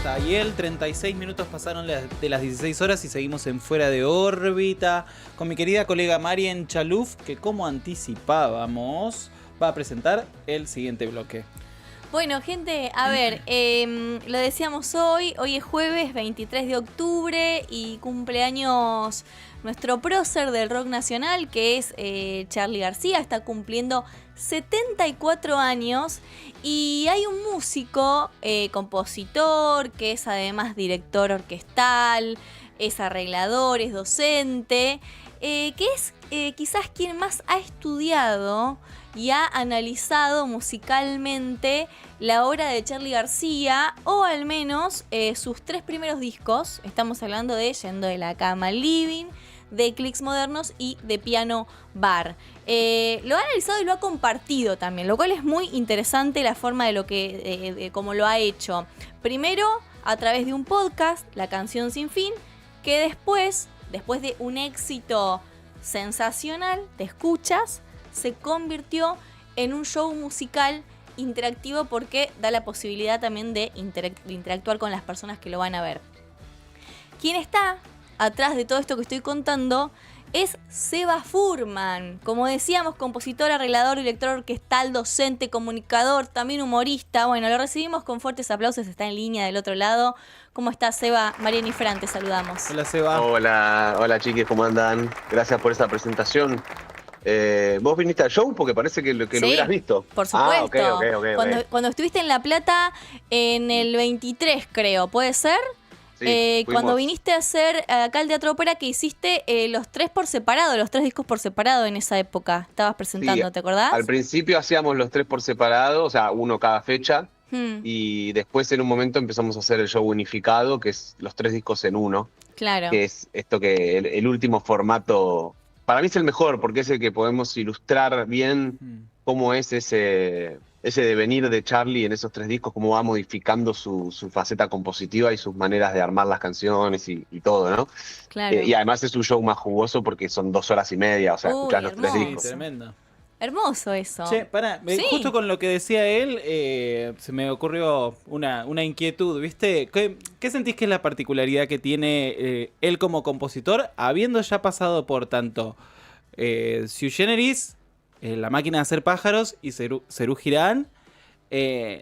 Tayel, 36 minutos pasaron de las 16 horas y seguimos en Fuera de órbita con mi querida colega Marien Chaluf, que como anticipábamos va a presentar el siguiente bloque. Bueno, gente, a ver, lo decíamos hoy es jueves 23 de octubre y cumpleaños nuestro prócer del rock nacional, que es Charly García, está cumpliendo 74 años y hay un músico, compositor, que es además director orquestal, es arreglador, es docente, que es quizás quien más ha estudiado y ha analizado musicalmente la obra de Charly García, o al menos sus 3 primeros discos. Estamos hablando de Yendo de la cama al living, de Clics modernos y de Piano Bar. Lo ha analizado y lo ha compartido también, lo cual es muy interesante la forma de lo que cómo lo ha hecho. Primero a través de un podcast, La Canción Sin Fin, que después de un éxito sensacional, te escuchas, se convirtió en un show musical interactivo porque da la posibilidad también de interactuar con las personas que lo van a ver. Quien está atrás de todo esto que estoy contando es Seba Furman, como decíamos, compositor, arreglador, director orquestal, docente, comunicador, también humorista. Bueno, lo recibimos con fuertes aplausos, está en línea del otro lado. ¿Cómo estás, Seba? Mariana y Fran, te saludamos. Hola, Seba. Hola chiques, ¿cómo andan? Gracias por esa presentación. ¿Vos viniste al show? Porque parece que lo hubieras visto. Por supuesto. Okay. Cuando estuviste en La Plata en el 23, creo, ¿puede ser? Sí, cuando viniste a hacer acá el Teatro Ópera, que hiciste los 3 por separado, los 3 discos por separado en esa época. Estabas presentando, sí, ¿te acordás? Al principio hacíamos los 3 por separado, o sea, uno cada fecha. Y después en un momento empezamos a hacer el show unificado, que es los 3 discos en uno. Claro. Que es esto que el último formato, para mí es el mejor, porque es el que podemos ilustrar bien cómo es ese devenir de Charly en esos 3 discos, cómo va modificando su faceta compositiva y sus maneras de armar las canciones y todo, ¿no? Claro. Y además es un show más jugoso porque son 2 horas y media, o sea, escuchás los 3 hermoso. discos. Sí, tremendo. Hermoso eso. Che, pará, Sí. Justo con lo que decía él, se me ocurrió una inquietud, ¿viste? ¿Qué sentís que es la particularidad que tiene él como compositor, habiendo ya pasado por tanto Sui Generis, La Máquina de Hacer Pájaros y Serú Girán,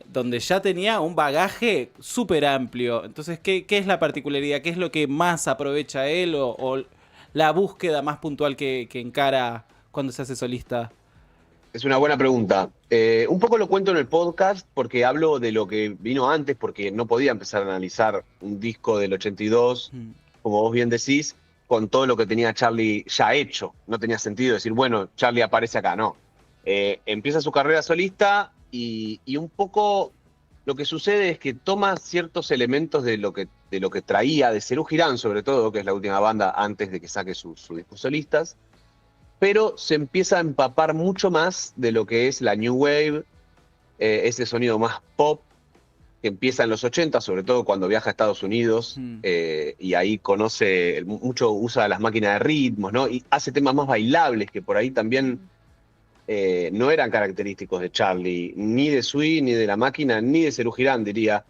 donde ya tenía un bagaje súper amplio? Entonces, ¿qué es la particularidad? ¿Qué es lo que más aprovecha él o la búsqueda más puntual que encara cuando se hace solista? Es una buena pregunta. Un poco lo cuento en el podcast porque hablo de lo que vino antes, porque no podía empezar a analizar un disco del 82, como vos bien decís, con todo lo que tenía Charly ya hecho. No tenía sentido decir, bueno, Charly aparece acá, no. Empieza su carrera solista y un poco lo que sucede es que toma ciertos elementos de lo que traía de Serú Girán, sobre todo, que es la última banda antes de que saque su disco solistas, pero se empieza a empapar mucho más de lo que es la New Wave, ese sonido más pop que empieza en los 80, sobre todo cuando viaja a Estados Unidos, y ahí conoce, mucho usa las máquinas de ritmos, ¿no? Y hace temas más bailables que por ahí también no eran característicos de Charly, ni de Sui, ni de La Máquina, ni de Serú Girán, diría.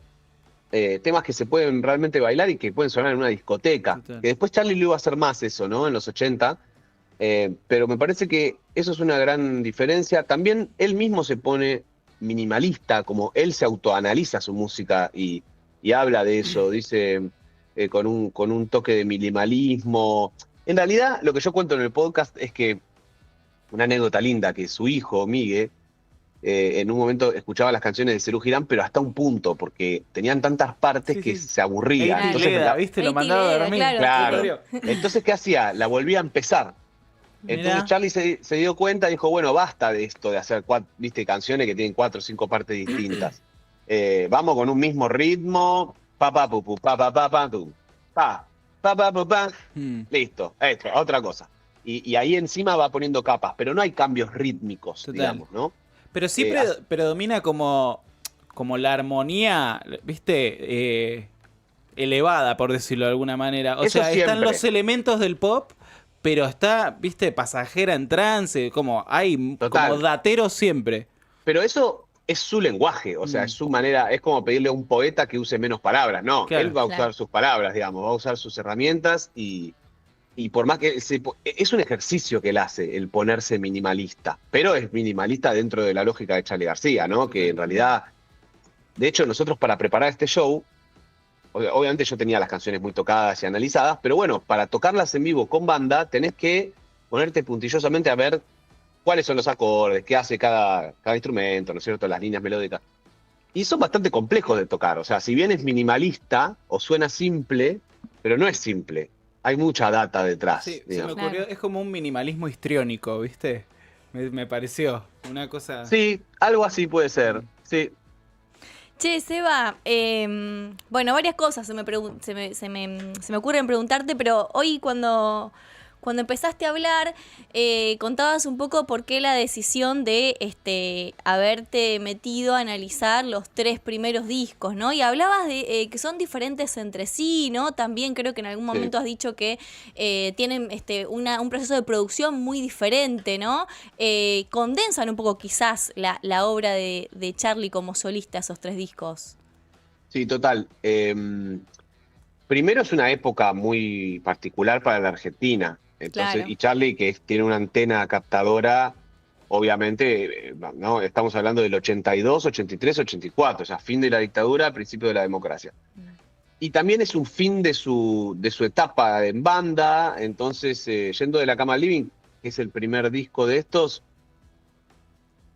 Temas que se pueden realmente bailar y que pueden sonar en una discoteca. Total. Que después Charly lo iba a hacer más eso, ¿no? En los 80. Pero me parece que eso es una gran diferencia. También él mismo se pone minimalista, como él se autoanaliza su música y habla de eso, dice con un toque de minimalismo. En realidad, lo que yo cuento en el podcast es que una anécdota linda, que su hijo, Migue, en un momento escuchaba las canciones de Serú Girán, pero hasta un punto, porque tenían tantas partes que se aburría. Entonces, ¿viste? Lo mandaba a dormir. Claro. Entonces, ¿qué hacía? La volvía a empezar. Entonces Mirá. Charly se dio cuenta y dijo, bueno, basta de esto de hacer canciones que tienen 4 o 5 partes distintas. Vamos con un mismo ritmo, pa pa pu pu pa pa pa pa tum, pa pa pu pa. Listo, esto, otra cosa. Y ahí encima va poniendo capas, pero no hay cambios rítmicos, Total. digamos, ¿no? Pero sí predomina como la armonía, ¿viste? Elevada, por decirlo de alguna manera. O Eso sea, están siempre. los elementos del pop, pero está, ¿viste? Pasajera en trance, hay Total. como datero siempre. Pero eso es su lenguaje, o sea, Mm. es su manera, es como pedirle a un poeta que use menos palabras, no, Claro. él va a usar Claro. sus palabras, digamos, va a usar sus herramientas y por más que es un ejercicio que él hace, el ponerse minimalista, pero es minimalista dentro de la lógica de Charly García, ¿no? Que en realidad, de hecho, nosotros para preparar este show, obviamente yo tenía las canciones muy tocadas y analizadas, pero bueno, para tocarlas en vivo con banda, tenés que ponerte puntillosamente a ver cuáles son los acordes, qué hace cada instrumento, ¿no es cierto? Las líneas melódicas. Y son bastante complejos de tocar, o sea, si bien es minimalista o suena simple, pero no es simple. Hay mucha data detrás, Sí, se me digamos. ocurrió, Claro. es como un minimalismo histriónico, ¿viste? Me pareció una cosa... Sí, algo así puede ser, sí. Che, Seba, bueno, varias cosas se me ocurren preguntarte, pero hoy cuando empezaste a hablar, contabas un poco por qué la decisión de haberte metido a analizar los 3 primeros discos, ¿no? Y hablabas de que son diferentes entre sí, ¿no? También creo que en algún momento has dicho que tienen un proceso de producción muy diferente, ¿no? Condensan un poco quizás la obra de Charly como solista, esos 3 discos. Sí, total. Primero es una época muy particular para la Argentina. Entonces, Claro. y Charly, tiene una antena captadora, obviamente, ¿no? Estamos hablando del 82, 83, 84, o sea, fin de la dictadura, principio de la democracia. Y también es un fin de su etapa en banda, entonces, Yendo de la cama al living, que es el primer disco de estos,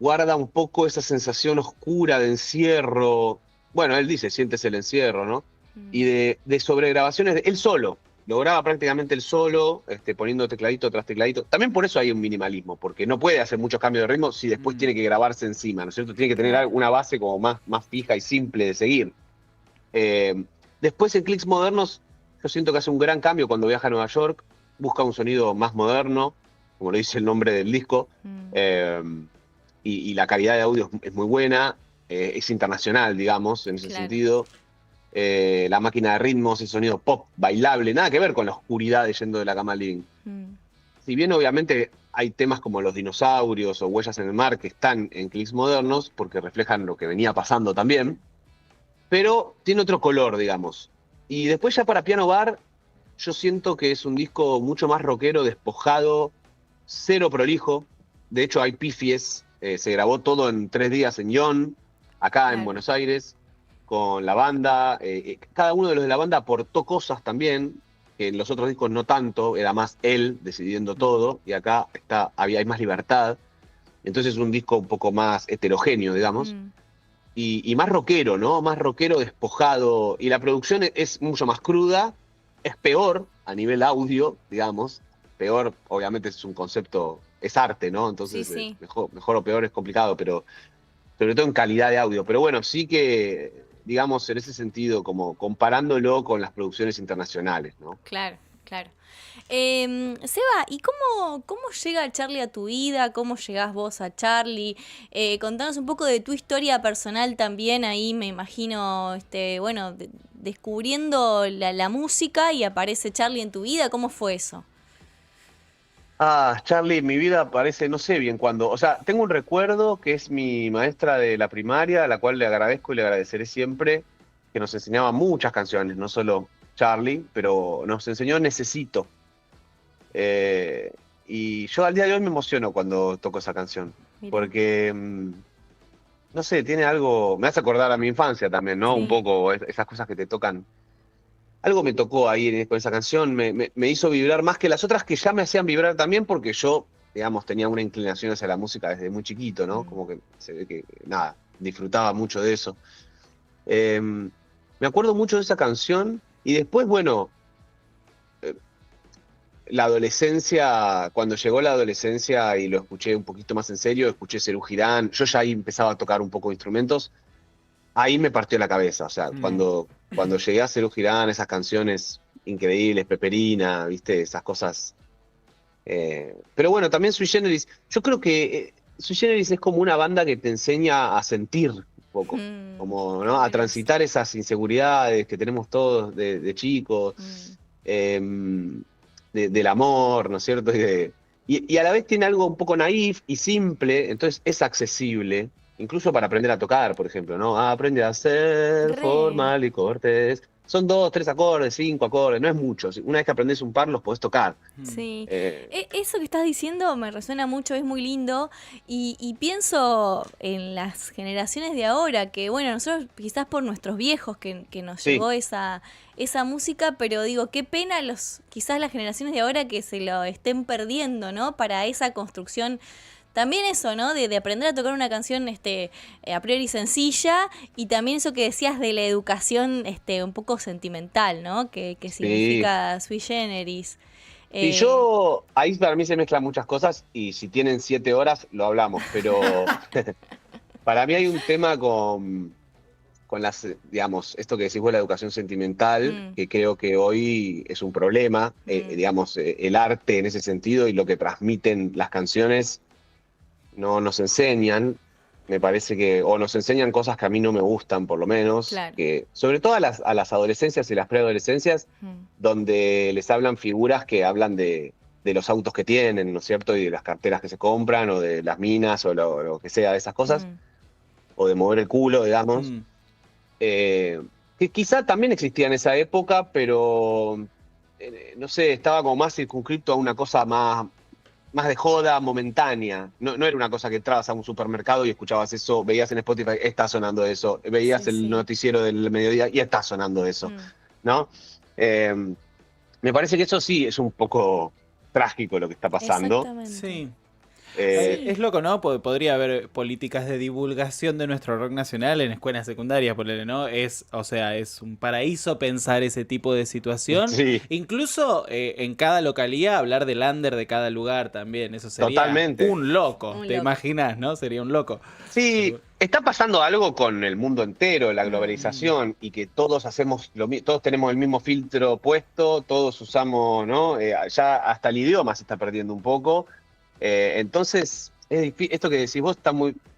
guarda un poco esa sensación oscura de encierro. Bueno, él dice, sientes el encierro, ¿no? Y de sobregrabaciones, él solo, lo graba prácticamente él solo, poniendo tecladito tras tecladito. También por eso hay un minimalismo, porque no puede hacer muchos cambios de ritmo si después tiene que grabarse encima, ¿no es cierto? Tiene que tener una base como más fija y simple de seguir. Después en Clicks Modernos, yo siento que hace un gran cambio cuando viaja a Nueva York, busca un sonido más moderno, como lo dice el nombre del disco, y la calidad de audio es muy buena, es internacional, digamos, en ese Claro. sentido. La máquina de ritmos, el sonido pop, bailable, nada que ver con la oscuridad de Yendo de la cama al living. Si bien obviamente hay temas como Los dinosaurios o Huellas en el mar que están en Clicks Modernos, porque reflejan lo que venía pasando también, pero tiene otro color, digamos. Y después ya para Piano Bar, yo siento que es un disco mucho más rockero, despojado, cero prolijo. De hecho hay pifies, se grabó todo en 3 días en Ion, acá en Claro. Buenos Aires, con la banda. Cada uno de los de la banda aportó cosas también, que en los otros discos no tanto, era más él decidiendo todo, y acá hay más libertad. Entonces es un disco un poco más heterogéneo, digamos, y más rockero, ¿no? Más rockero, despojado, y la producción es mucho más cruda, es peor a nivel audio, digamos. Peor, obviamente es un concepto, es arte, ¿no? Entonces Sí. mejor o peor es complicado, pero sobre todo en calidad de audio. Pero bueno, sí que, digamos, en ese sentido, como comparándolo con las producciones internacionales, ¿no? Claro. Seba, ¿y cómo llega Charly a tu vida? ¿Cómo llegás vos a Charly? Contanos un poco de tu historia personal también, ahí me imagino, descubriendo la música y aparece Charly en tu vida. ¿Cómo fue eso? Charly, mi vida parece, no sé bien cuándo. O sea, tengo un recuerdo que es mi maestra de la primaria, a la cual le agradezco y le agradeceré siempre, que nos enseñaba muchas canciones, no solo Charly, pero nos enseñó Necesito. Y yo al día de hoy me emociono cuando toco esa canción, Mirá. porque, no sé, tiene algo, me hace acordar a mi infancia también, ¿no? Sí. Un poco esas cosas que te tocan. Algo me tocó ahí con esa canción, me hizo vibrar más que las otras que ya me hacían vibrar también, porque yo, digamos, tenía una inclinación hacia la música desde muy chiquito, ¿no? Como que se ve que, nada, disfrutaba mucho de eso. Me acuerdo mucho de esa canción y después, bueno, la adolescencia, cuando llegó la adolescencia y lo escuché un poquito más en serio, escuché Serú Girán, yo ya ahí empezaba a tocar un poco de instrumentos, ahí me partió la cabeza, o sea, cuando llegué a Serú Girán, esas canciones increíbles, Peperina, viste, esas cosas. Pero bueno, también Sui Generis, yo creo que Sui Generis es como una banda que te enseña a sentir un poco, como, ¿no? A transitar esas inseguridades que tenemos todos de chicos, del amor, ¿no es cierto? Y a la vez tiene algo un poco naif y simple, entonces es accesible. incluso para aprender a tocar, por ejemplo, ¿no? Aprende a ser Re. formal y cortés. Son 2, 3 acordes, 5 acordes, no es mucho. Una vez que aprendes un par, los podés tocar. Sí, Eh, eso que estás diciendo me resuena mucho, es muy lindo y pienso en las generaciones de ahora, que bueno, nosotros quizás por nuestros viejos que nos Sí. llegó esa música, pero digo, qué pena quizás las generaciones de ahora que se lo estén perdiendo, ¿no? Para esa construcción. También eso, ¿no? De aprender a tocar una canción a priori sencilla y también eso que decías de la educación un poco sentimental, ¿no? Que sí. significa sui generis. Y Eh, yo, ahí para mí se mezclan muchas cosas y si tienen 7 horas lo hablamos, pero para mí hay un tema con las, digamos, esto que decís vos, la educación sentimental, mm, que creo que hoy es un problema, mm, digamos, el arte en ese sentido y lo que transmiten las canciones no nos enseñan, me parece que, o nos enseñan cosas que a mí no me gustan, por lo menos, claro. que sobre todo a las adolescencias y las preadolescencias, Mm, donde les hablan figuras que hablan de los autos que tienen, ¿no es cierto? Y de las carteras que se compran, o de las minas, o lo que sea de esas cosas, mm, o de mover el culo, digamos. Mm, Que quizá también existía en esa época, pero no sé, estaba como más circunscrito a una cosa más de joda momentánea. No era una cosa que entrabas a un supermercado y escuchabas eso, veías en Spotify, está sonando eso, veías sí, el sí. noticiero del mediodía y está sonando eso, Mm, ¿no? Eh, Me parece que eso sí es un poco trágico lo que está pasando. exactamente. sí. Eh, Es Sí, loco, ¿no? Podría haber políticas de divulgación de nuestro rock nacional en escuelas secundarias, ponele, ¿no? O sea, es un paraíso pensar ese tipo de situación. sí, Incluso en cada localía hablar del under de cada lugar también. Eso sería totalmente. un loco, un ¿te loco. imaginas, no? Sería un loco. Sí, está pasando algo con el mundo entero, la Mm, Mm, globalización, y que todos hacemos todos tenemos el mismo filtro puesto, todos usamos, ¿no? Ya hasta el idioma se está perdiendo un poco. Entonces, esto que decís vos está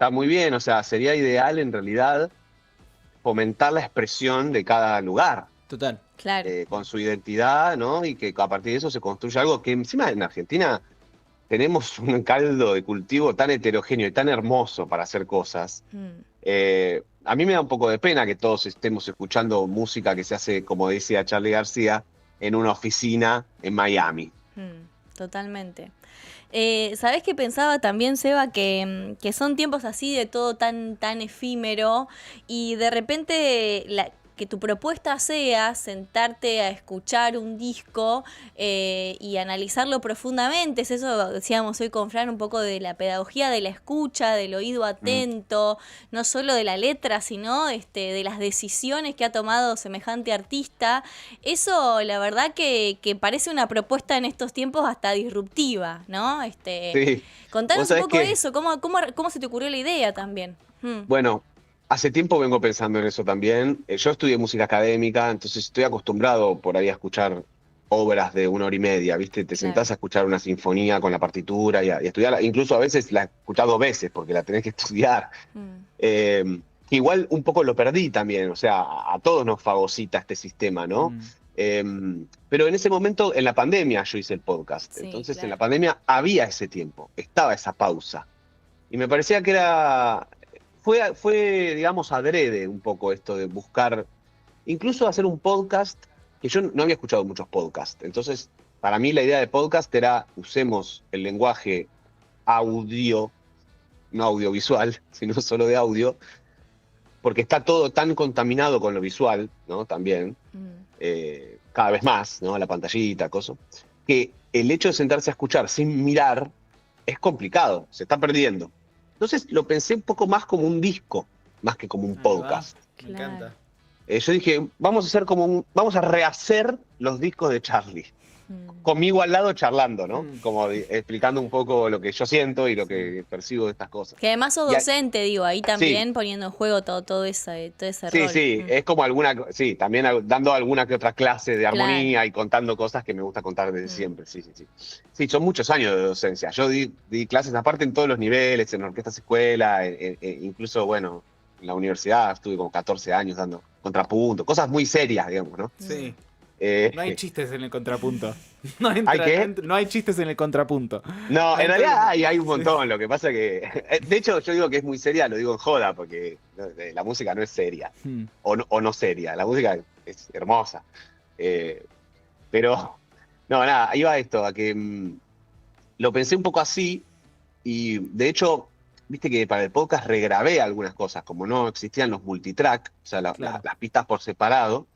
muy bien, o sea, sería ideal en realidad fomentar la expresión de cada lugar, total. claro. con su identidad, ¿no? Y que a partir de eso se construya algo que encima en Argentina tenemos un caldo de cultivo tan heterogéneo y tan hermoso para hacer cosas. Mm, A mí me da un poco de pena que todos estemos escuchando música que se hace, como decía Charly García, en una oficina en Miami. totalmente. ¿Sabés qué pensaba también, Seba? Que son tiempos así de todo tan, tan efímero y de repente que tu propuesta sea sentarte a escuchar un disco y analizarlo profundamente. Es eso, decíamos hoy con Fran, un poco de la pedagogía de la escucha, del oído Mm. atento, no solo de la letra, sino de las decisiones que ha tomado semejante artista. Eso, la verdad, que parece una propuesta en estos tiempos hasta disruptiva, ¿no? Sí, vos Contanos un sabés poco que, eso, ¿cómo se te ocurrió la idea también? bueno, hace tiempo vengo pensando en eso también. Yo estudié música académica, entonces estoy acostumbrado por ahí a escuchar obras de 1 hora y media, ¿viste? Te Claro. sentás a escuchar una sinfonía con la partitura y a estudiarla. Incluso a veces la he escuchado 2 veces porque la tenés que estudiar. Mm, Que igual un poco lo perdí también, o sea, a todos nos fagocita este sistema, ¿no? Mm, Eh, pero en ese momento, en la pandemia, yo hice el podcast. sí, Entonces, en la claro. pandemia había ese tiempo, estaba esa pausa. Y me parecía que fue, digamos, adrede un poco esto de buscar, incluso hacer un podcast, que yo no había escuchado muchos podcasts. Entonces, para mí la idea de podcast era, usemos el lenguaje audio, no audiovisual, sino solo de audio, porque está todo tan contaminado con lo visual, ¿no? También, Mm, cada vez más, ¿no? La pantallita, cosa, que el hecho de sentarse a escuchar sin mirar es complicado, se está perdiendo. Entonces lo pensé un poco más como un disco, más que como un ahí va, podcast. me claro. encanta. Yo dije, vamos a hacer vamos a rehacer los discos de Charlie. Mm. Conmigo al lado charlando, ¿no? Mm, Como explicando un poco lo que yo siento y lo sí. que percibo de estas cosas. Que además sos Y docente, digo, ahí sí, también poniendo en juego todo ese sí, rol. sí, es como sí, también dando alguna que otra clase de Claro. armonía y contando cosas que me gusta contar desde Mm, siempre, sí, sí, sí. Sí, son muchos años de docencia. Yo di clases aparte en todos los niveles, en orquestas escuela, incluso, bueno, en la universidad estuve como 14 años dando contrapunto, cosas muy serias, digamos, ¿no? mm. Sí. No hay chistes en el contrapunto. ¿Hay qué? No hay chistes en el contrapunto. No, en realidad hay un Sí. montón. Lo que pasa que. De hecho, yo digo que es muy seria, lo digo en joda, porque la música no es seria. Hmm. O no seria. La música es hermosa. Pero. No, nada, iba a esto, a que lo pensé un poco así. Y de hecho, viste que para el podcast regrabé algunas cosas, como no existían los multitrack, o sea, Claro. las pistas por separado.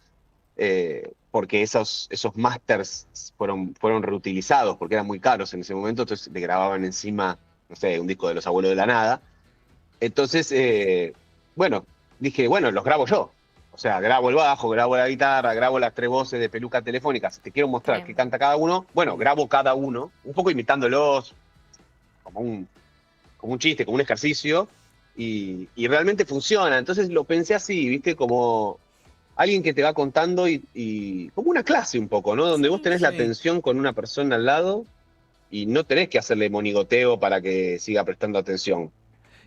Porque esos masters fueron reutilizados porque eran muy caros en ese momento, entonces le grababan encima, no sé, un disco de Los Abuelos de la Nada. Entonces, bueno, dije, bueno, los grabo yo. O sea, grabo el bajo, grabo la guitarra, grabo las 3 voces de Peluca Telefónica. Si te quiero mostrar Bien. qué canta cada uno, bueno, grabo cada uno, un poco imitándolos, como un chiste, como un ejercicio, y realmente funciona. Entonces lo pensé así, ¿viste? Como alguien que te va contando y como una clase un poco, ¿no? Donde vos tenés la Sí. atención con una persona al lado y no tenés que hacerle monigoteo para que siga prestando atención.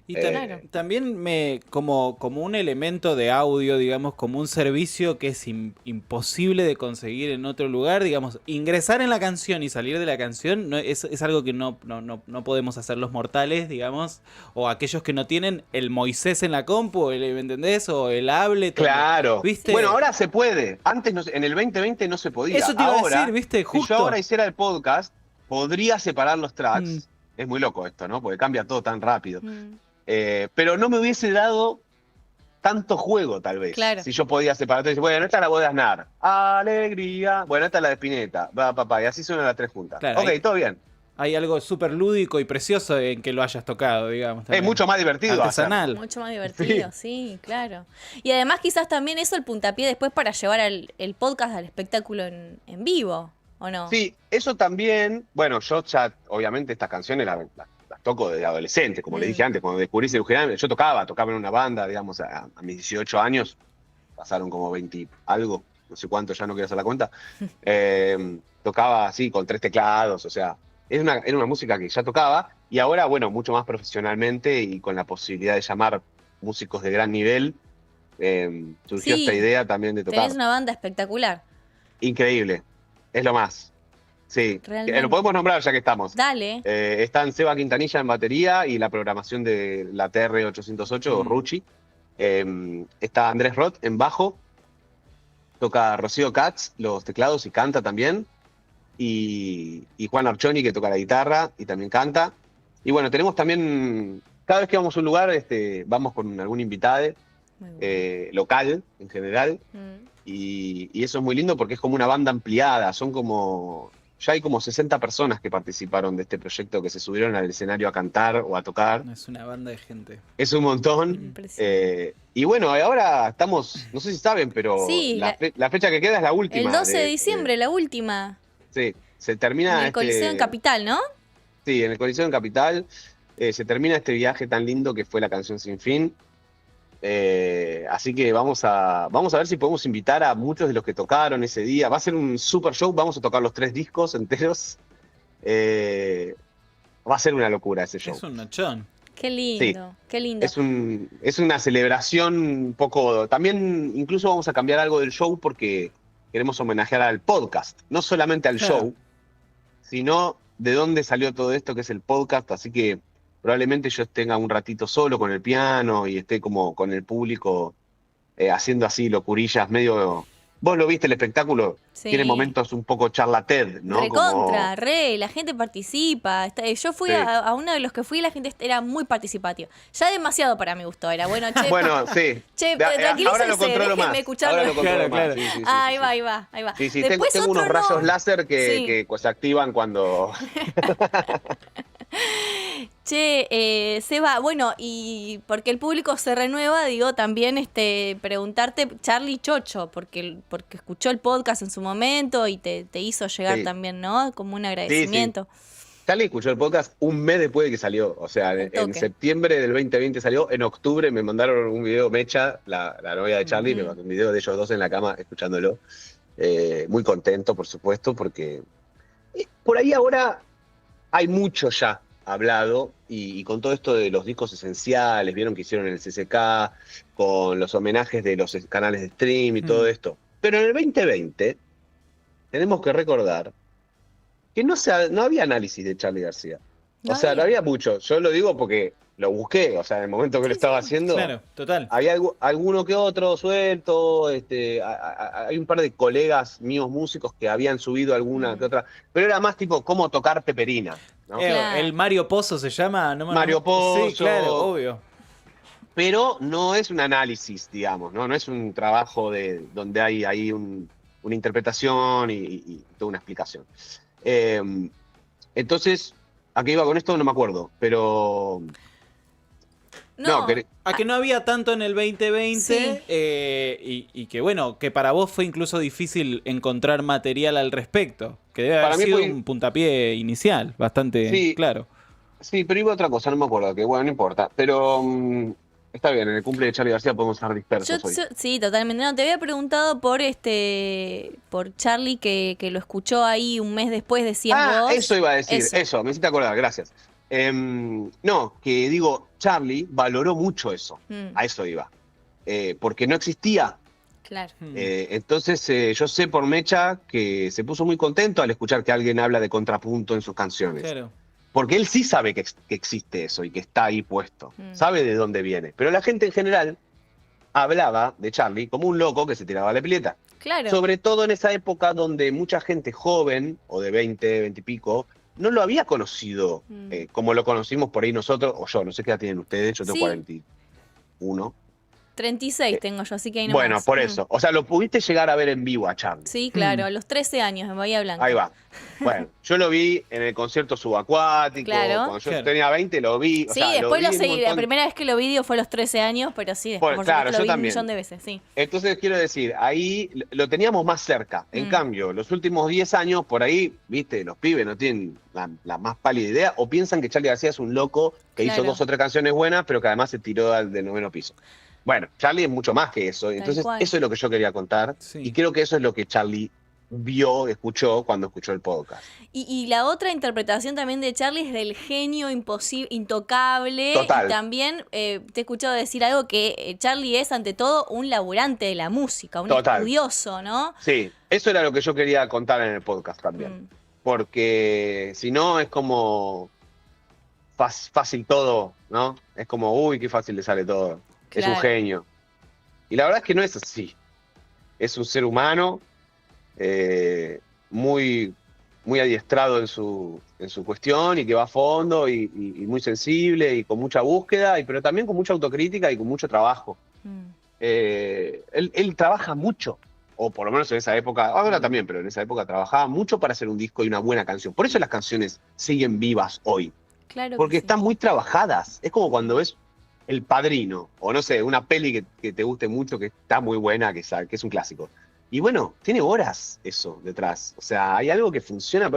Y Claro. también como un elemento de audio, digamos, como un servicio que es imposible de conseguir en otro lugar, digamos, ingresar en la canción y salir de la canción es algo que no podemos hacer los mortales, digamos, o aquellos que no tienen el Moisés en la compu, ¿me entendés? O el Ableton. Claro. ¿Viste? Bueno, ahora se puede. Antes, en el 2020 no se podía. Eso te iba ahora, a decir, ¿viste? si Justo. yo ahora hiciera el podcast, podría separar los tracks. Mm. Es muy loco esto, ¿no? Porque cambia todo tan rápido. Mm. Pero no me hubiese dado tanto juego, tal vez. Claro. Si yo podía separar, entonces, bueno, esta es la voz de Aznar. Alegría. Bueno, esta es la de Spinetta. Va, papá. Y así suenan las 3 juntas. Claro, Ok, ahí- todo bien. Hay algo súper lúdico y precioso en que lo hayas tocado, digamos. Es también. mucho más divertido hacer. Artesanal. Mucho más divertido, sí, claro. Y además quizás también eso el puntapié después para llevar el podcast al espectáculo en vivo, ¿o no? Sí, eso también. Bueno, yo ya, obviamente, estas canciones las toco desde adolescente, como le dije antes, cuando descubrí cirugía, yo tocaba en una banda, digamos, a mis 18 años. Pasaron como 20 algo, no sé cuánto, ya no quiero hacer la cuenta. Tocaba así, con 3 teclados, o sea, era una música que ya tocaba, y ahora, bueno, mucho más profesionalmente y con la posibilidad de llamar músicos de gran nivel, surgió Sí, esta idea también de tocar. Tenés una banda espectacular. Increíble, es lo más. Sí, Realmente. lo podemos nombrar ya que están Dale. Están Seba Quintanilla en batería y la programación de la TR-808, o Ruchi. Está Andrés Roth en bajo. Toca Rocío Katz los teclados y canta también. Y Juan Archoni, que toca la guitarra y también canta. Y bueno, tenemos también, cada vez que vamos a un lugar, vamos con algún invitado Muy bueno. local en general. Mm. Y eso es muy lindo porque es como una banda ampliada. Ya hay como 60 personas que participaron de este proyecto, que se subieron al escenario a cantar o a tocar. Es una banda de gente. Es un montón. Impresionante. Y bueno, ahora estamos, no sé si saben, pero Sí, la fecha que queda es la última. El 12 de diciembre, la última. Sí, se En termina. el Coliseo en Capital, ¿no? Sí, en el Coliseo en Capital. Se termina este viaje tan lindo que fue La Canción Sin Fin. Así que vamos a ver si podemos invitar a muchos de los que tocaron ese día. Va a ser un super show, vamos a tocar los 3 discos enteros. Va a ser una locura ese show. Es un nochón. Qué lindo, qué lindo. Es una celebración un poco. También incluso vamos a cambiar algo del show porque queremos homenajear al podcast, no solamente al Claro. show, sino de dónde salió todo esto que es el podcast. Así que probablemente yo tenga un ratito solo con el piano y esté como con el público haciendo así locurillas medio. Vos lo viste el espectáculo, Sí. tiene momentos un poco charla TED, ¿no? Recontra, la gente participa. Yo fui Sí. a uno de los que fui y la gente era muy participativa. Ya demasiado para mi gusto era. Bueno, che, Bueno, sí. che, Ahora lo controlo déjenme más. escucharlo. Ahora lo controlo Claro, más. claro. Sí, sí, sí, Ahí sí, va, sí. ahí va, ahí va. Sí, sí, Después tengo unos otro rayos no. láser Sí. que se activan cuando. Che, Seba, bueno, y porque el público se renueva, digo, también preguntarte, Charlie Chocho, porque escuchó el podcast en su momento y te hizo llegar Sí. también, ¿no? Como un agradecimiento. Charlie escuchó el podcast un mes después de que salió. O sea, Al en toque. septiembre del 2020 salió. En octubre me mandaron un video, Mecha, la novia de Charlie, me mandó un video de ellos dos en la cama escuchándolo. Muy contento, por supuesto, porque por ahí ahora hay mucho ya hablado y con todo esto de los discos esenciales, vieron que hicieron en el CCK, con los homenajes de los canales de stream y todo esto. Pero en el 2020 tenemos que recordar que no había análisis de Charly García. No O sea, no había. había mucho. Yo lo digo porque lo busqué, o sea, en el momento que lo Sí, estaba sí. haciendo, Claro, total. había alguno que otro suelto, hay un par de colegas míos músicos que habían subido alguna que otra, pero era más tipo cómo tocar peperina, ¿no? Claro. El Mario Pozo se llama. Mario Pozo. Sí, claro, obvio. Pero no es un análisis, digamos, ¿no? No es un trabajo donde hay ahí una interpretación y toda una explicación. Entonces, ¿a qué iba con esto? No me acuerdo, pero... No, A que no había tanto en el 2020 Sí. Y que bueno, que para vos fue incluso difícil encontrar material al respecto. Que debe haber Para mí sido fue- un puntapié inicial, bastante Sí. claro. Sí, pero iba a otra cosa, no me acuerdo, que bueno, no importa. Pero está bien, en el cumple de Charly García podemos estar dispersos hoy. sí, totalmente. No, te había preguntado por Charlie que lo escuchó ahí un mes después, decías vos. Eso iba a decir, eso, me hiciste acordar, gracias. No, que digo, Charly valoró mucho eso, a eso iba. Porque no existía. Claro. Entonces yo sé por Mecha que se puso muy contento al escuchar que alguien habla de contrapunto en sus canciones. Claro. Porque él sí sabe que existe eso y que está ahí puesto. Sabe de dónde viene. Pero la gente en general hablaba de Charly como un loco que se tiraba a la pileta. Claro. Sobre todo en esa época donde mucha gente joven, o de 20, 20 y pico, no lo había conocido como lo conocimos por ahí nosotros, o yo, no sé qué edad tienen ustedes, yo tengo Sí. 41. 36 tengo yo, así que ahí no Bueno, más. por eso. O sea, lo pudiste llegar a ver en vivo a Charly. Sí, claro, a los 13 años en Bahía Blanca. Ahí va. Bueno, yo lo vi en el concierto subacuático. Claro. Cuando yo Claro. tenía 20 lo vi. O Sí, sea, después vi lo un seguí. La montón. primera vez que lo vi fue a los 13 años, pero sí, después por Claro, supuesto, yo lo vi también. un millón de veces, sí. Entonces quiero decir, ahí lo teníamos más cerca. En cambio, los últimos 10 años, por ahí, viste, los pibes no tienen la más pálida idea o piensan que Charly García es un loco que hizo Claro. 2 o 3 canciones buenas, pero que además se tiró al del 9º piso. Bueno, Charly es mucho más que eso. Entonces, cual. eso es lo que yo quería contar. Sí. Y creo que eso es lo que Charly vio, escuchó cuando escuchó el podcast. Y la otra interpretación también de Charlie es del genio imposible, intocable. Total. Y también te he escuchado decir algo que Charlie es ante todo un laburante de la música, un Total. estudioso, ¿no? Sí, eso era lo que yo quería contar en el podcast también. Porque si no es como fácil todo, ¿no? Es como, uy, qué fácil le sale todo. Es un Claro. genio. Y la verdad es que no es así. Es un ser humano muy, muy adiestrado en su cuestión y que va a fondo y muy sensible y con mucha búsqueda, pero también con mucha autocrítica y con mucho trabajo. Él trabaja mucho, o por lo menos en esa época, ahora también, pero en esa época trabajaba mucho para hacer un disco y una buena canción. Por eso las canciones siguen vivas hoy, Claro. porque que sí. están muy trabajadas. Es como cuando ves El Padrino, o no sé, una peli que te guste mucho, que está muy buena, que es un clásico. Y bueno, tiene horas eso detrás. O sea, hay algo que funciona.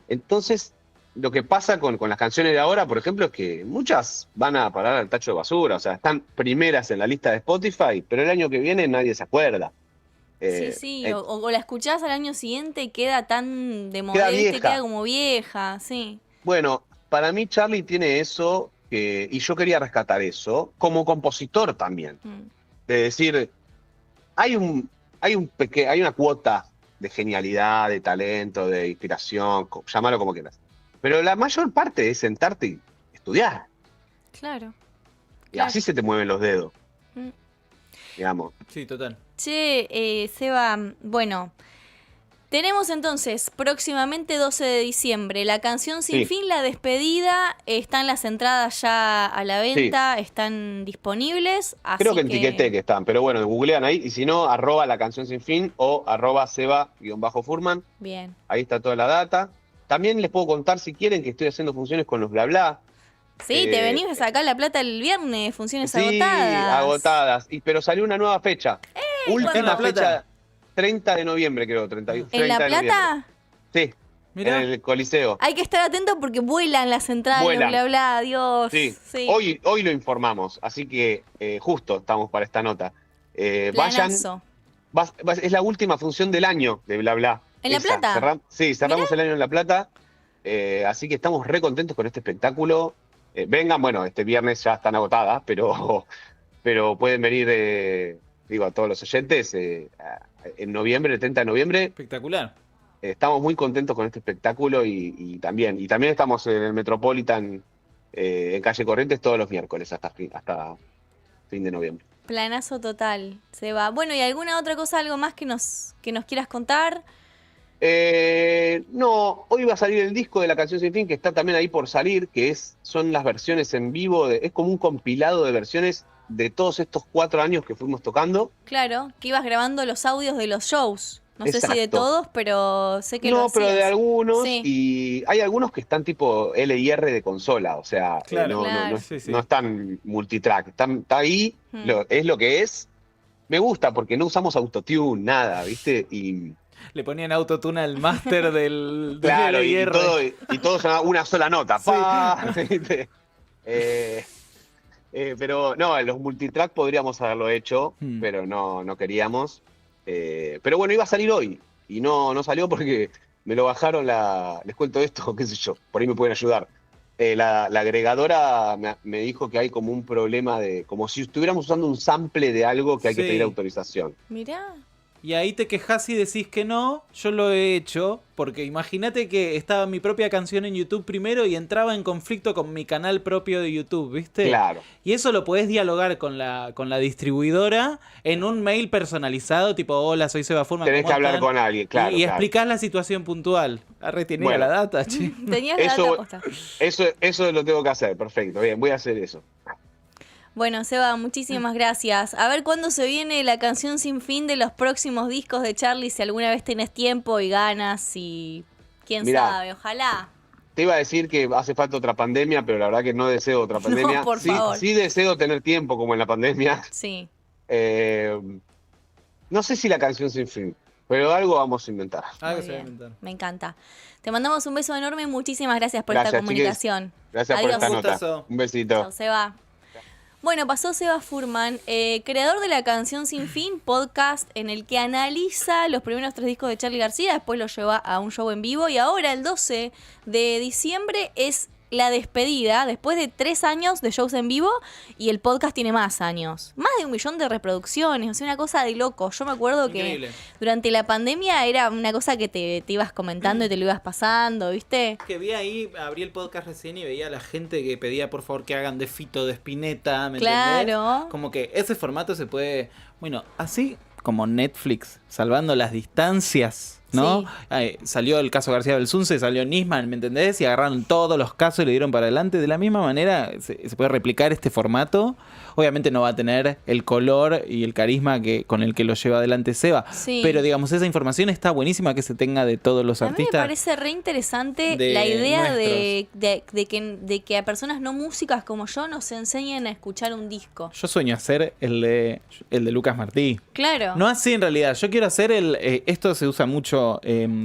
Entonces, lo que pasa con las canciones de ahora, por ejemplo, es que muchas van a parar al tacho de basura. O sea, están primeras en la lista de Spotify, pero el año que viene nadie se acuerda. Sí, o la escuchás al año siguiente y queda tan de Queda modesta, vieja. queda como vieja, sí. Bueno, para mí Charly tiene eso, y yo quería rescatar eso, como compositor también. De decir, hay una cuota de genialidad, de talento, de inspiración, llámalo como quieras. Pero la mayor parte es sentarte y estudiar. Claro. Y así se te mueven los dedos, Mm. digamos. Sí, total. Che, Seba, bueno, tenemos entonces próximamente 12 de diciembre la canción Sin Sí. Fin, la despedida, están las entradas ya a la venta, están disponibles, así Creo que en Ticketek están, pero bueno, googlean ahí, y si no, @ la canción sin fin o @ Seba_Furman. Bien. Ahí está toda la data. También les puedo contar, si quieren, que estoy haciendo funciones con los Bla Bla. Sí, te venís a sacar la plata el viernes, funciones Sí, agotadas. agotadas. Pero salió una nueva fecha. Última ¿En La Plata? fecha, 30 de noviembre, creo. 30 ¿En 30 La de noviembre. Plata? Sí, Mirá. en el Coliseo. Hay que estar atento porque vuelan las entradas, Vuelan. bla, bla, Dios. Sí. Sí. Hoy lo informamos, así que justo estamos para esta nota. Vayan. Planazo. Es la última función del año de Bla Bla. ¿En La Plata? Sí, cerramos el año en La Plata. Así que estamos re contentos con este espectáculo. Vengan, bueno, este viernes ya están agotadas, pero pueden venir, digo, a todos los oyentes, en noviembre, el 30 de noviembre. Espectacular. estamos muy contentos con este espectáculo y también estamos en el Metropolitan en Calle Corrientes todos los miércoles hasta fin de noviembre. Planazo total, Seba. Bueno, ¿y alguna otra cosa, algo más que nos quieras contar? No, hoy va a salir el disco de La Canción Sin Fin, que está también ahí por salir, son las versiones en vivo, es como un compilado de versiones de todos estos 4 años que fuimos tocando. Claro, que ibas grabando los audios de los shows. No sé si de Exacto. todos, pero sé que No, lo pero de hacías. algunos, Sí. y hay algunos que están tipo L y R de consola, o sea, Claro. Claro. no están multitrack, está ahí, Hmm. es lo que es. Me gusta porque no usamos autotune, nada, ¿viste? Y Le ponían autotune al máster del claro, LR. y todo sonaba una sola nota. Sí. ¡Pa! ¿Viste? Pero no, los multitrack podríamos haberlo hecho, pero no queríamos. Pero bueno, iba a salir hoy y no salió porque me lo bajaron les cuento esto, qué sé yo, por ahí me pueden ayudar. La agregadora me dijo que hay como un problema como si estuviéramos usando un sample de algo que hay que Sí. pedir autorización. Mirá. Y ahí te quejas y decís que no. Yo lo he hecho. Porque imagínate que estaba mi propia canción en YouTube primero y entraba en conflicto con mi canal propio de YouTube, ¿viste? Claro. Y eso lo podés dialogar con la distribuidora en un mail personalizado, tipo, hola, soy Seba Furman. Tenés ¿cómo que hablar están? con alguien, claro. Y claro. explicás la situación puntual. Arre, tenía Bueno. la data, che. Tenías la data posta. Eso lo tengo que hacer, perfecto. Bien, voy a hacer eso. Bueno, Seba, muchísimas gracias. A ver cuándo se viene La Canción Sin Fin de los próximos discos de Charlie, si alguna vez tenés tiempo y ganas y quién Mirá. sabe, ojalá. Te iba a decir que hace falta otra pandemia, pero la verdad que no deseo otra pandemia. por favor. Sí deseo tener tiempo como en la pandemia. Sí. No sé si La Canción Sin Fin, pero algo vamos a inventar. Algo Muy se va a bien. inventar. Me encanta. Te mandamos un beso enorme y muchísimas gracias por esta Gracias, comunicación. Gracias Adiós. por esta nota. Gustazo. Un besito. Chao, Seba. Bueno, pasó Seba Furman, creador de La Canción Sin Fin, podcast en el que analiza los primeros 3 discos de Charly García, después los lleva a un show en vivo y ahora el 12 de diciembre es la despedida, después de 3 años de shows en vivo y el podcast tiene más años. Más de 1 millón de reproducciones, o sea, una cosa de loco. Yo me acuerdo Increíble. que durante la pandemia era una cosa que te ibas comentando y te lo ibas pasando, ¿viste? Que vi ahí, abrí el podcast recién y veía a la gente que pedía por favor que hagan de Fito, de Spinetta, ¿me entendés? Claro. Como que ese formato se puede, bueno, así como Netflix, salvando las distancias, ¿no? Sí. Salió el caso García Belsunce, salió Nisman, ¿me entendés? Y agarraron todos los casos y le dieron para adelante. De la misma manera se puede replicar este formato. Obviamente no va a tener el color y el carisma con el que lo lleva adelante Seba. Sí. Pero digamos, esa información está buenísima que se tenga de todos los A mí me artistas. parece re interesante de la idea nuestros. de que a personas no músicas como yo nos enseñen a escuchar un disco. Yo sueño hacer el de Lucas Martí. Claro. No así en realidad. Yo quiero hacer esto se usa mucho.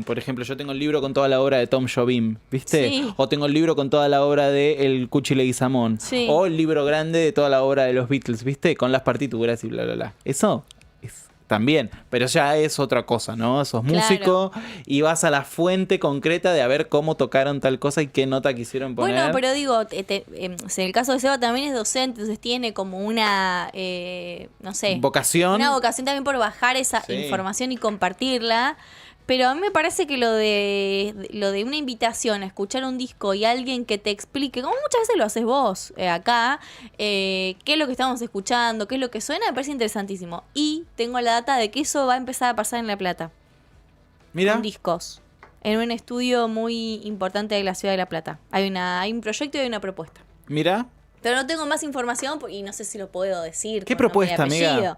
Por ejemplo, yo tengo el libro con toda la obra de Tom Jobim, ¿viste? Sí. O tengo el libro con toda la obra de El Cuchi Leguizamón. Sí. O el libro grande de toda la obra de los Beatles, ¿viste? Con las partituras y bla, bla, bla. Eso es también. Pero ya es otra cosa, ¿no? Sos Claro. músico y vas a la fuente concreta de a ver cómo tocaron tal cosa y qué nota quisieron poner. Bueno, pero digo, en el caso de Seba también es docente, entonces tiene como una, no sé, Vocación. una vocación también por bajar esa Sí. información y compartirla. Pero a mí me parece que lo de una invitación a escuchar un disco y alguien que te explique, como muchas veces lo haces vos acá, qué es lo que estamos escuchando, qué es lo que suena, me parece interesantísimo. Y tengo la data de que eso va a empezar a pasar en La Plata, Mira. con discos, en un estudio muy importante de la ciudad de La Plata. Hay un proyecto y hay una propuesta. Mira. Pero no tengo más información y no sé si lo puedo decir. ¿Qué con nombre y propuesta, amiga? apellido.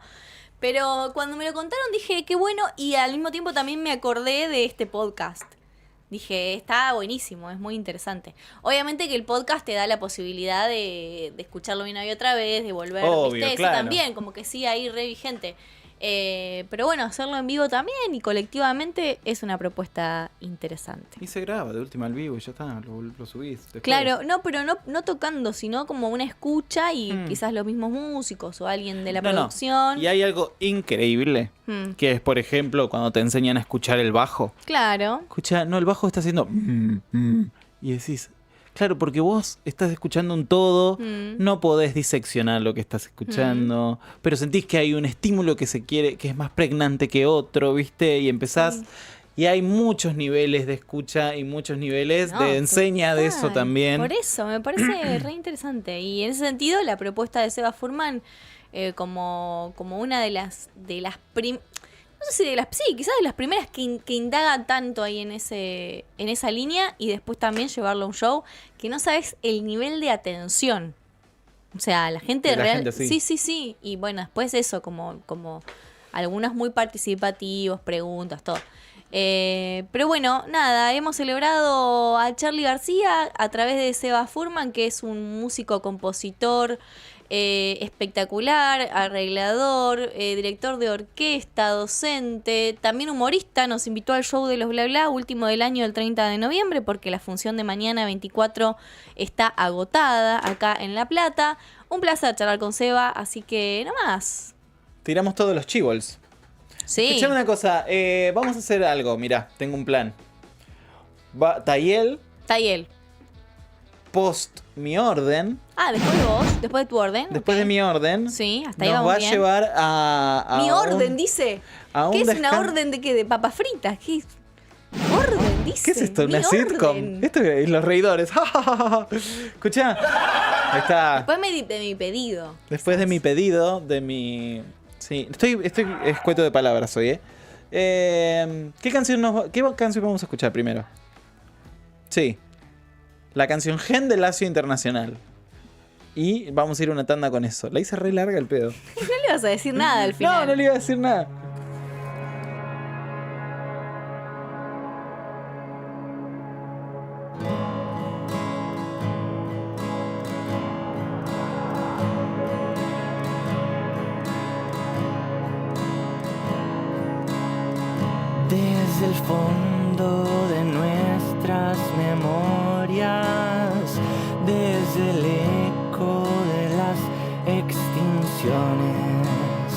Pero cuando me lo contaron dije, qué bueno, y al mismo tiempo también me acordé de este podcast. Dije, está buenísimo, es muy interesante. Obviamente que el podcast te da la posibilidad de escucharlo una y otra vez, de volver, Obvio, ¿viste? Eso claro. también, como que sí, ahí re vigente. Pero bueno, hacerlo en vivo también y colectivamente es una propuesta interesante. Y se graba de última al vivo y ya está, lo subís. después. Claro, no, pero no tocando, sino como una escucha y quizás los mismos músicos o alguien de la No, no. producción. Y hay algo increíble, Mm. que es, por ejemplo, cuando te enseñan a escuchar el bajo. Claro. Escucha, no, el bajo está haciendo... y decís, claro, porque vos estás escuchando un todo, no podés diseccionar lo que estás escuchando, pero sentís que hay un estímulo que se quiere, que es más pregnante que otro, ¿viste? Y empezás... Y hay muchos niveles de escucha y muchos niveles No, de enseña de eso total. también. Por eso, me parece re interesante. Y en ese sentido, la propuesta de Seba Furman como una de las no sé si de las, sí, quizás de las primeras que indaga tanto ahí en esa línea, y después también llevarlo a un show que no sabes el nivel de atención. O sea, la gente De la real. gente, sí. Sí. Y bueno, después eso, como algunos muy participativos, preguntas, todo. Pero bueno, nada, hemos celebrado a Charly García a través de Seba Furman, que es un músico, compositor espectacular, arreglador, director de orquesta, docente, también humorista. Nos invitó al show de los Bla Bla, último del año, el 30 de noviembre, porque la función de mañana 24 está agotada acá en La Plata. Un placer charlar con Seba, así que no más. Tiramos todos los chivols. Sí. Escuchame una cosa, vamos a hacer algo, mirá, tengo un plan. Tayel, post mi orden, Después de vos, después de tu orden. después ok. de mi orden, Sí, hasta ahí nos vamos va bien. a llevar a Mi orden, dice. a ¿Qué un es una descan- orden de qué? ¿De papas fritas? ¿Qué es? Orden, dice. ¿Qué es esto? Mi ¿Una sitcom? orden. Esto es Los Reidores. Escuchá. Ahí está. Después de mi pedido. Después de mi pedido, de mi... Sí, estoy escueto de palabras hoy, ¿Qué canción vamos a escuchar primero? Sí. La canción Gen de Lazio Internacional. Y vamos a ir una tanda con eso. La hice re larga el pedo. No le vas a decir nada al final. No le iba a decir nada. Desde el fondo de nuestras memorias, desde el eco de las extinciones,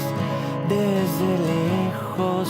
desde lejos